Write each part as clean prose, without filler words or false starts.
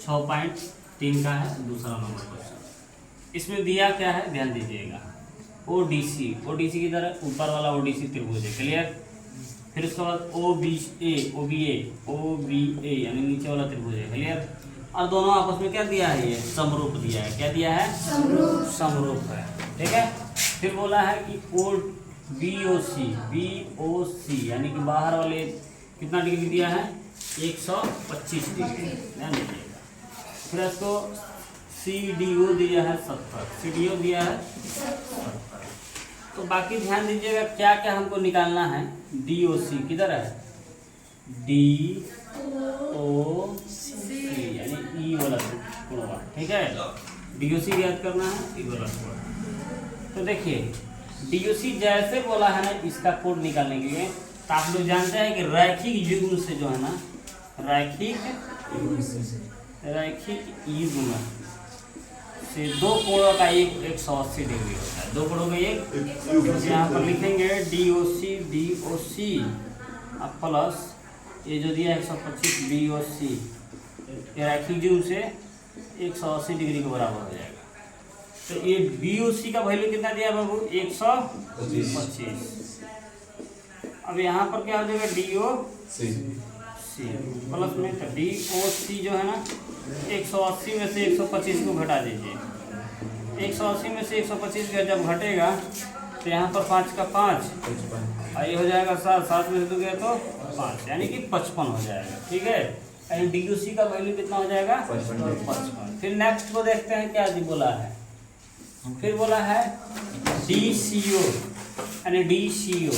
6.3 का है दूसरा नंबर क्वेश्चन। इसमें दिया क्या है ध्यान दीजिएगा, ओडीसी की तरह ऊपर वाला ओडीसी त्रिभुज है, क्लियर। फिर उसके बाद ओबीए यानी नीचे वाला त्रिभुज है, क्लियर। और दोनों आपस में क्या दिया है, ये समरूप दिया है। क्या दिया है, समरूप है, ठीक है। फिर बोला है कि ओ बीओसी यानी कि बाहर वाले कितना डिग्री दिया है, 125 डिग्री, ध्यान दीजिएगा। फिर इसको सीडीओ दिया है 70, सीडीओ दिया है 70। तो बाकी ध्यान दीजिएगा क्या क्या हमको निकालना है। डीओसी किधर है, डीओसी यानी ई वाला कोण, ठीक है। डीओसी याद करना है, ई वाला कोण। तो देखिए डीओसी जैसे बोला है ना इसका कोड निकालने के लिए, तो आप लोग जानते हैं कि रैखिक युग्म से जो है ना, रैखिक युग्म से दो कोणों का एक 180 डिग्री होता है। दो कोणों का एक, यहाँ पर लिखेंगे डीओसी अब प्लस ये जो दिया 125 बीओसी, ये रैखिक युग्म से 180 डिग्री के बराबर हो जाएगा। तो ये बीओसी का वैल्यू कितना दिया बाबू, 125। अब यहाँ पर क्या हो जाएगा, डीओसी प्लस में, तो डीओसी जो है ना 180 में से 125 को घटा दीजिए। 180 में से 125 का जब घटेगा तो यहाँ पर 5 का 5 और ये हो जाएगा 7, 7 में से 2 गया तो 5 यानी कि 55 हो जाएगा, ठीक है। यानी डीओसी का वैल्यू कितना हो जाएगा, 55। फिर नेक्स्ट को देखते हैं क्या जी बोला है। फिर बोला है डीसीओ यानी डीसीओ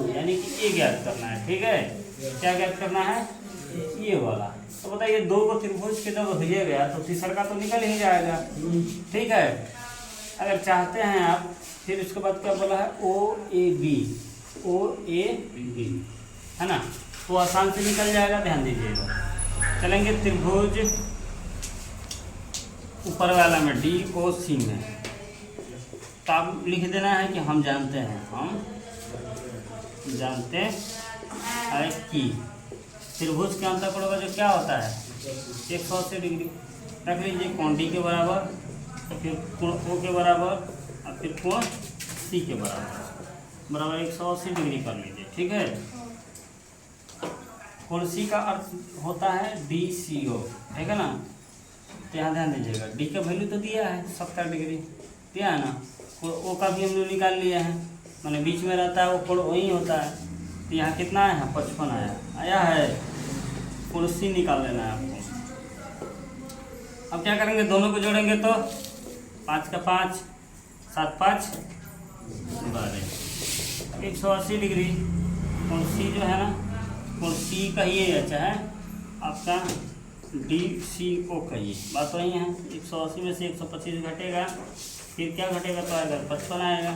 यानी कि ये ज्ञात करना है, ठीक है। क्या ज्ञात करना है, ये वाला। तो बताइए दो को त्रिभुज के जब भेजे गया तो तीसरा का तो निकल ही जाएगा, ठीक है। अगर चाहते हैं आप, फिर उसके बाद क्या बोला है, ओ ए बी है ना, तो आसान से निकल जाएगा, ध्यान दीजिएगा। चलेंगे त्रिभुज ऊपर वाला में डीओसी में, तो आप लिख देना है कि हम जानते हैं कि त्रिभुज के अंतःकोण का जो क्या होता है 180 डिग्री। रख लीजिए कोण डी के बराबर, फिर कोण ओ के बराबर और फिर कोण सी के बराबर 180 डिग्री कर लीजिए, ठीक है। कोण सी का अर्थ होता है डीसीओ, ठीक है ना। तो यहाँ ध्यान दीजिएगा, डी का वैल्यू तो दिया है 70 डिग्री दिया है ना, कोण ओ का भी हम लोग निकाल लिया है, मैंने बीच में रहता है वो कोण वही होता है। तो यहाँ कितना आया है, 55 आया है। कोण सी निकाल लेना है आपको। अब क्या करेंगे, दोनों को जोड़ेंगे तो 5 का 5 7 5 12 180 डिग्री। कोण सी जो है ना, कोण सी कहिए या चाहे आपका DCO कहिए, बात वही है। 180 में से 125 घटेगा, फिर क्या घटेगा तो आएगा 55 आएगा,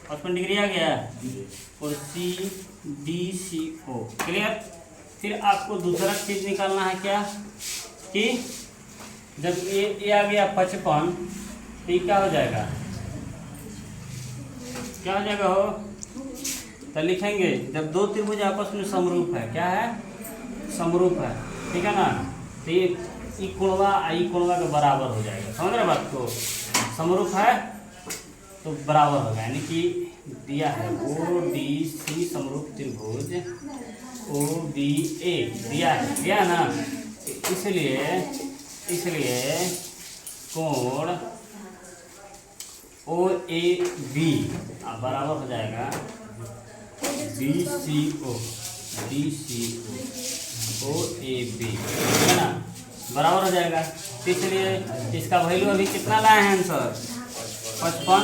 55 डिग्री आ गया और DCO, क्लियर। फिर आपको दूसरा चीज़ निकालना है क्या, कि जब ये आ गया 55 तो ये क्या हो जाएगा, क्या हो जाएगा हो, तो लिखेंगे जब दो त्रिभुज आपस में समरूप है, क्या है, समरूप है, ठीक है ना। तो ये कोणवा के बराबर हो जाएगा, समझ रहे बात को। समरूप है तो बराबर होगा, यानी कि दिया है ODC समरूप त्रिभुज OBA दिया ना, इसलिए कोण OAB बराबर हो जाएगा DCO OAB, है ना, बराबर हो जाएगा। तो इसलिए इसका वैल्यू अभी कितना लाए हैं आंसर, 55।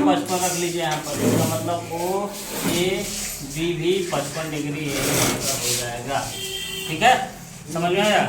55 रख लीजिए यहाँ पर, इसका मतलब OAB भी 55 डिग्री हो जाएगा, ठीक है। समझ में आया।